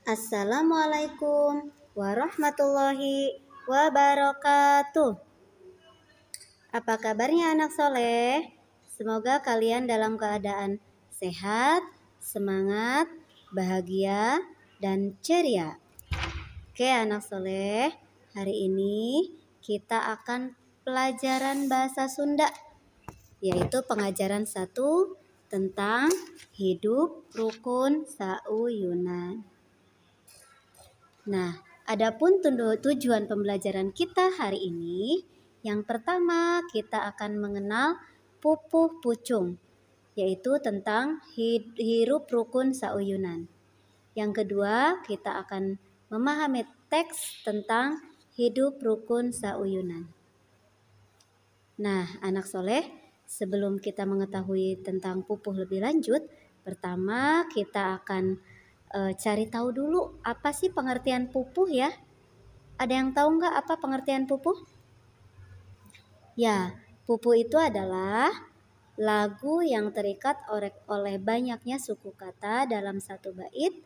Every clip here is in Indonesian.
Assalamualaikum warahmatullahi wabarakatuh. Apa kabarnya anak soleh? Semoga kalian dalam keadaan sehat, semangat, bahagia, dan ceria. Oke anak soleh, hari ini kita akan pelajaran bahasa Sunda, yaitu pengajaran 1 tentang hidup rukun sauyunan. Nah, adapun tujuan pembelajaran kita hari ini, yang pertama kita akan mengenal pupuh pucung, yaitu tentang hirup rukun sauyunan. Yang kedua, kita akan memahami teks tentang hidup rukun sauyunan. Nah, anak soleh, sebelum kita mengetahui tentang pupuh lebih lanjut, pertama kita akan cari tahu dulu apa sih pengertian pupuh ya. Ada yang tahu nggak apa pengertian pupuh? Ya, pupuh itu adalah lagu yang terikat oleh banyaknya suku kata dalam satu bait,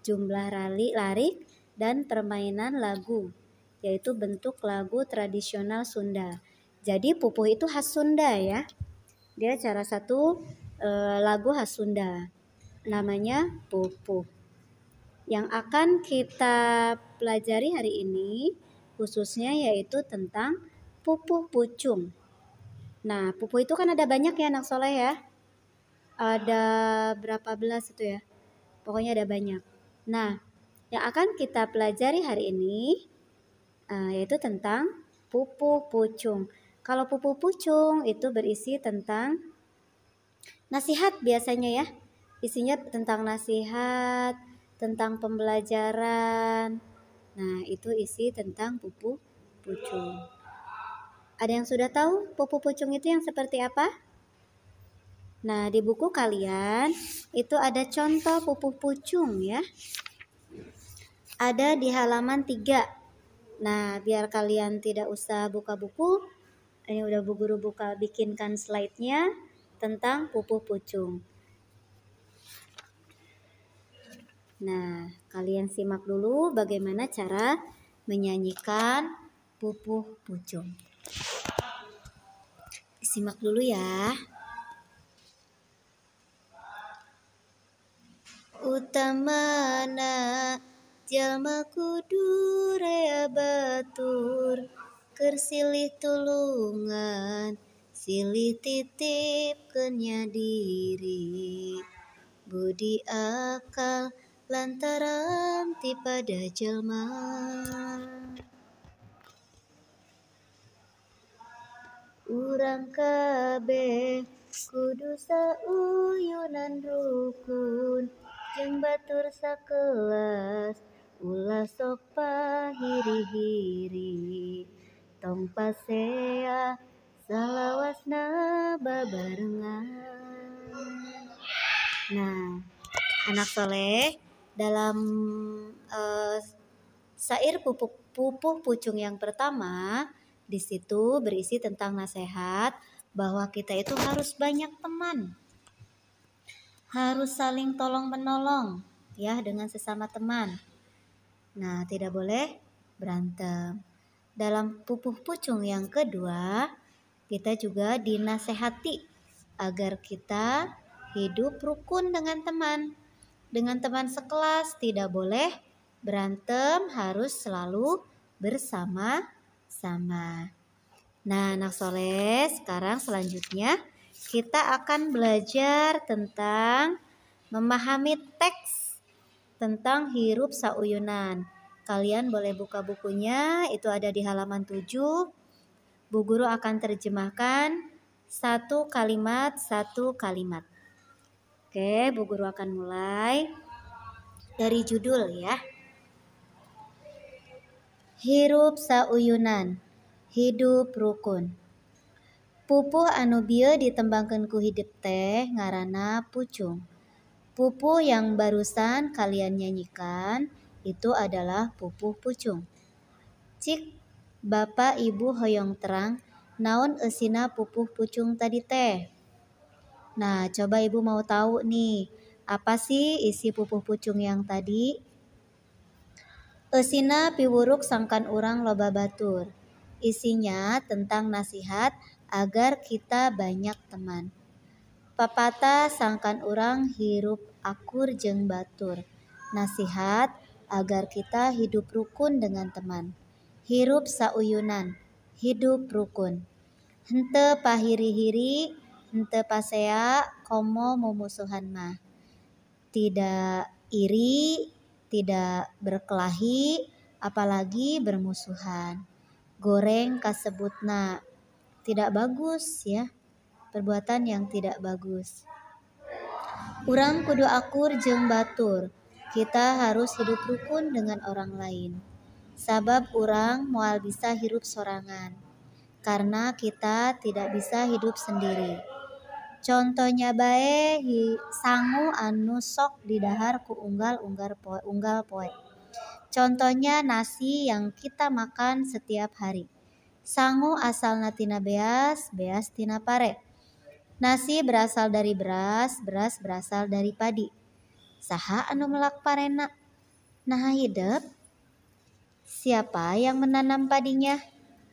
jumlah larik, dan permainan lagu, yaitu bentuk lagu tradisional Sunda. Jadi pupuh itu khas Sunda ya. Dia salah satu lagu khas Sunda. Namanya pupuh. Yang akan kita pelajari hari ini khususnya yaitu tentang pupuh pucung. Nah, pupuh itu kan ada banyak ya anak soleh ya. Ada berapa belas itu ya. Pokoknya ada banyak. Nah, yang akan kita pelajari hari ini yaitu tentang pupuh pucung. Kalau pupuh pucung itu berisi tentang nasihat biasanya ya. Isinya tentang nasihat, tentang pembelajaran. Nah, itu isi tentang pupuh pucung. Ada yang sudah tahu pupuh pucung itu yang seperti apa? Nah, di buku kalian itu ada contoh pupuh pucung ya. Ada di halaman 3. Nah, biar kalian tidak usah buka buku, ini udah Bu Guru bikinkan slide-nya tentang pupuh pucung. Nah, kalian simak dulu bagaimana cara menyanyikan pupuh pucung. Simak dulu ya. Utamana jalma kudu rea batur, keur silih tulungan, silih titip kenya diri, budi akal lantaran ti pada jalma. Urang kabeh kudu sauyunan rukun, jeung batur sakelas ulah sok pahiri-hiri, tong pasea salawasna babarengan. Nah, anak soleh, dalam syair pupuh pucung yang pertama, di situ berisi tentang nasihat bahwa kita itu harus banyak teman, harus saling tolong menolong ya dengan sesama teman. Nah, tidak boleh berantem. Dalam pupuh pucung yang kedua, kita juga dinasehati agar kita hidup rukun dengan teman. Dengan teman sekelas tidak boleh berantem, harus selalu bersama-sama. Nah, anak soleh, sekarang selanjutnya kita akan belajar tentang memahami teks tentang hirup sauyunan. Kalian boleh buka bukunya, itu ada di halaman 7. Bu Guru akan terjemahkan satu kalimat. Oke, Bu Guru akan mulai dari judul ya. Hirup sauyunan, hidup rukun. Pupuh anu bieu ditembangkeun ku hidup teh ngaranna pucung. Pupuh yang barusan kalian nyanyikan itu adalah pupuh pucung. Cik Bapak Ibu hoyong terang, naon eusina pupuh pucung tadi teh? Nah, coba Ibu mau tahu nih, apa sih isi pupuh pucung yang tadi? Eusina piwuruk sangkan urang loba batur. Isinya tentang nasihat agar kita banyak teman. Papatah sangkan urang hirup akur jeung batur. Nasihat agar kita hidup rukun dengan teman. Hirup sauyunan, hidup rukun. Henteu pahiri-hiri, henteu pasea, komo mumusuhan mah. Tidak iri, tidak berkelahi, apalagi bermusuhan. Goreng kasebutna, tidak bagus ya, perbuatan yang tidak bagus. Urang kudu akur jeung batur. Kita harus hidup rukun dengan orang lain. Sabab urang moal bisa hirup sorangan. Karena kita tidak bisa hidup sendiri. Contohnya bae sangu anu sok didahar ku unggal poe. Contohnya nasi yang kita makan setiap hari. Sangu asalna tina beas, beas tina pare. Nasi berasal dari beras, beras berasal dari padi. Saha anu melak parena? Nah hidup. Siapa yang menanam padinya?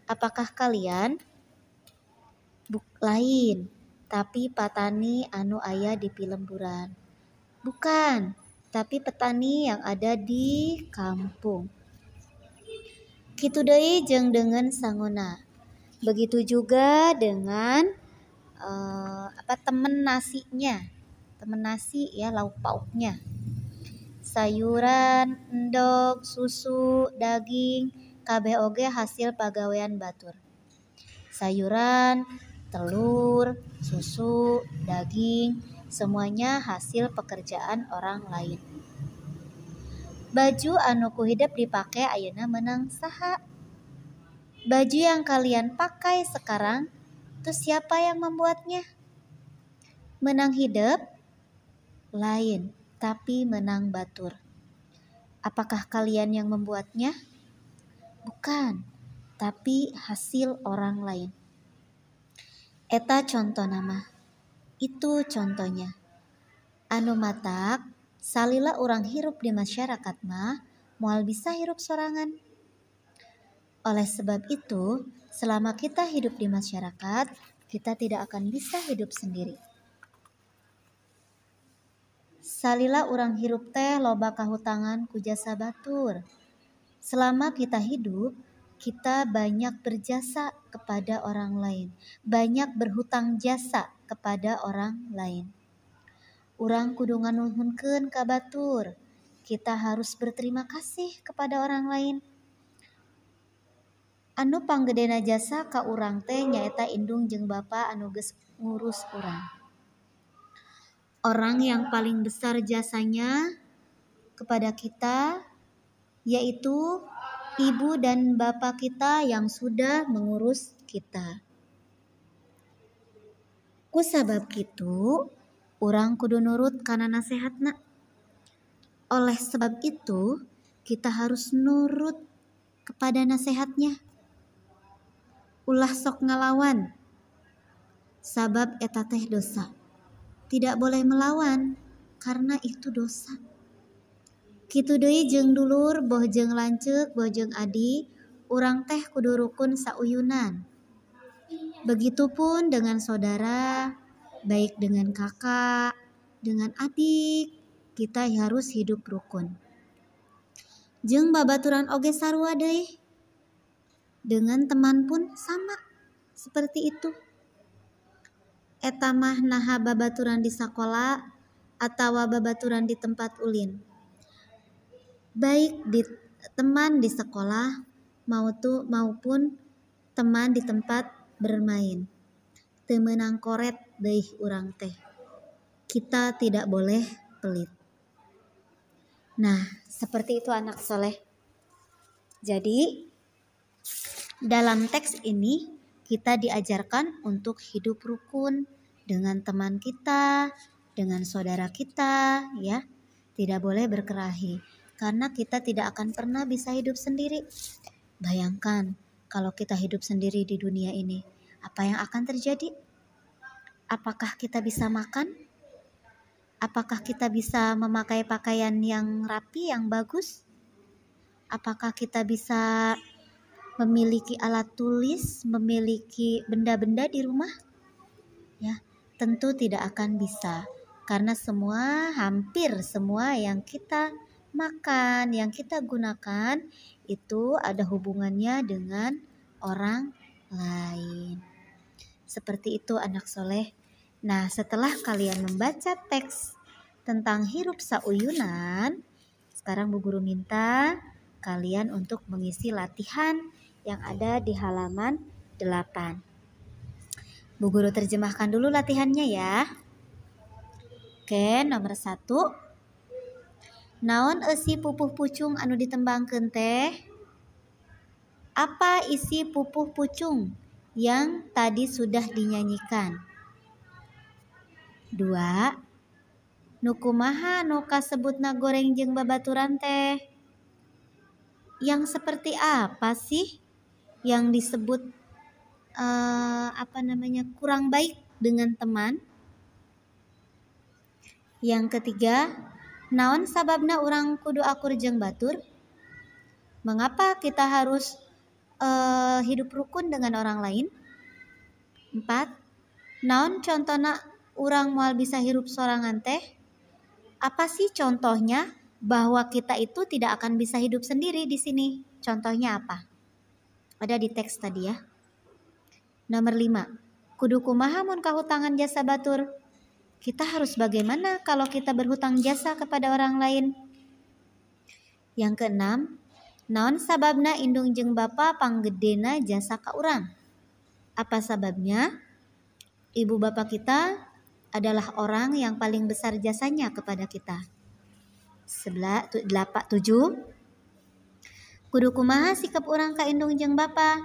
Apakah kalian? Lain. Tapi petani anu aya di Pilemburan. Bukan, tapi petani yang ada di kampung. Kitu deui jeung dengan sanguna. Begitu juga dengan temen nasinya. Temen nasi ya, lauk pauknya. Sayuran, endog, susu, daging, kabeh oge hasil pagawean batur. Sayuran, telur, susu, daging, semuanya hasil pekerjaan orang lain. Baju anu kuhidep dipake ayeuna meunang saha? Baju yang kalian pakai sekarang itu siapa yang membuatnya? Meunang hidep? Lain, tapi meunang batur. Apakah kalian yang membuatnya? Bukan, tapi hasil orang lain. Eta contoh nama. Itu contohnya. Anu matak, salila urang hirup di masyarakat mah, moal bisa hirup sorangan. Oleh sebab itu, selama kita hidup di masyarakat, kita tidak akan bisa hidup sendiri. Salila urang hirup teh loba kahutangan ku jasa batur. Selama kita hidup, kita banyak berjasa kepada orang lain, banyak berhutang jasa kepada orang lain. Urang kudu nganuhunkeun ka batur. Kita harus berterima kasih kepada orang lain. Anu panggedena jasa ka urang teh nyaeta indung jeung bapa anu geus ngurus urang. Orang yang paling besar jasanya kepada kita yaitu ibu dan bapak kita yang sudah mengurus kita. Ku sabab kitu, urang kudu nurut kana nasehatna. Oleh sebab itu, kita harus nurut kepada nasihatnya. Ulah sok ngalawan. Sabab eta teh dosa. Tidak boleh melawan karena itu dosa. Kitu deui jeung dulur, boh jeung lanceuk, boh jeung adi, urang teh kudu rukun sauyunan. Begitupun dengan saudara, baik dengan kakak, dengan adik, kita harus hidup rukun. Jeung babaturan oge sarua deui. Dengan teman pun sama seperti itu. Eta mah naha babaturan di sakola atawa babaturan di tempat ulin. Baik di teman di sekolah maupun teman di tempat bermain. Teu meunang koret deui urang teh. Kita tidak boleh pelit. Nah, seperti itu anak soleh. Jadi, dalam teks ini kita diajarkan untuk hidup rukun dengan teman kita, dengan saudara kita, ya. Tidak boleh berkelahi karena kita tidak akan pernah bisa hidup sendiri. Bayangkan kalau kita hidup sendiri di dunia ini, apa yang akan terjadi? Apakah kita bisa makan? Apakah kita bisa memakai pakaian yang rapi, yang bagus? Apakah kita bisa memiliki alat tulis, memiliki benda-benda di rumah? Ya, tentu tidak akan bisa. Karena hampir semua yang kita makan, yang kita gunakan itu ada hubungannya dengan orang lain. Seperti itu anak soleh. Nah, setelah kalian membaca teks tentang hirup sauyunan, sekarang Bu Guru minta kalian untuk mengisi latihan yang ada di halaman 8. Bu Guru terjemahkan dulu latihannya ya. Oke, nomor 1. Naon isi pupuh pucung anu ditembangkeun teh? Apa isi pupuh pucung yang tadi sudah dinyanyikan? 2. Nu kumaha nu kasebutna goreng jeung babaturan teh? Yang seperti apa sih yang disebut kurang baik dengan teman? Yang ketiga, naon sababna urang kudu akur jeung batur? Mengapa kita harus hidup rukun dengan orang lain? 4. Naon contona urang moal bisa hirup sorangan teh? Apa sih contohnya bahwa kita itu tidak akan bisa hidup sendiri di sini? Contohnya apa? Ada di teks tadi ya. Nomor 5. Kudu kumaha mun kahutangan jasa batur? Kita harus bagaimana kalau kita berhutang jasa kepada orang lain? Yang keenam, naon sababna indung jeung bapa panggedena jasa ka urang? Apa sababnya? Ibu bapak kita adalah orang yang paling besar jasanya kepada kita. 7. Kudu kumaha sikap urang ka indung jeung bapa?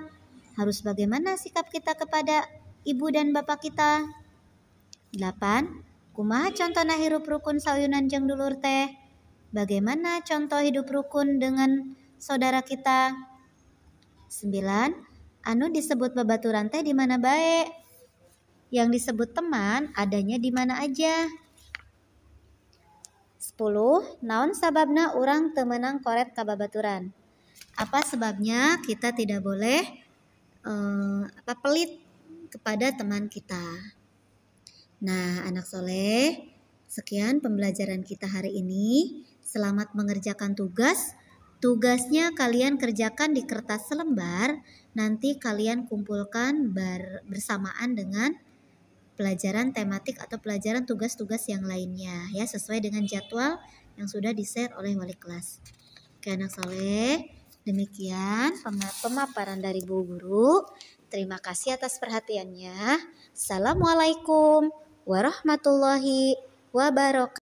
Harus bagaimana sikap kita kepada ibu dan bapak kita? 8. Kumaha contona hirup rukun sauyunan jeung dulur teh? Bagaimana contoh hidup rukun dengan saudara kita? 9. Anu disebut babaturan teh di mana bae? Yang disebut teman adanya di mana aja? 10. Naon sababna urang teu meunang koret ka babaturan? Apa sebabnya kita tidak boleh pelit kepada teman kita? Nah, anak soleh, sekian pembelajaran kita hari ini. Selamat mengerjakan tugas. Tugasnya kalian kerjakan di kertas selembar. Nanti kalian kumpulkan bersamaan dengan pelajaran tematik atau pelajaran tugas-tugas yang lainnya ya, sesuai dengan jadwal yang sudah di-share oleh wali kelas. Oke anak soleh, demikian pemaparan dari Bu Guru. Terima kasih atas perhatiannya. Assalamualaikum warahmatullahi wabarakatuh.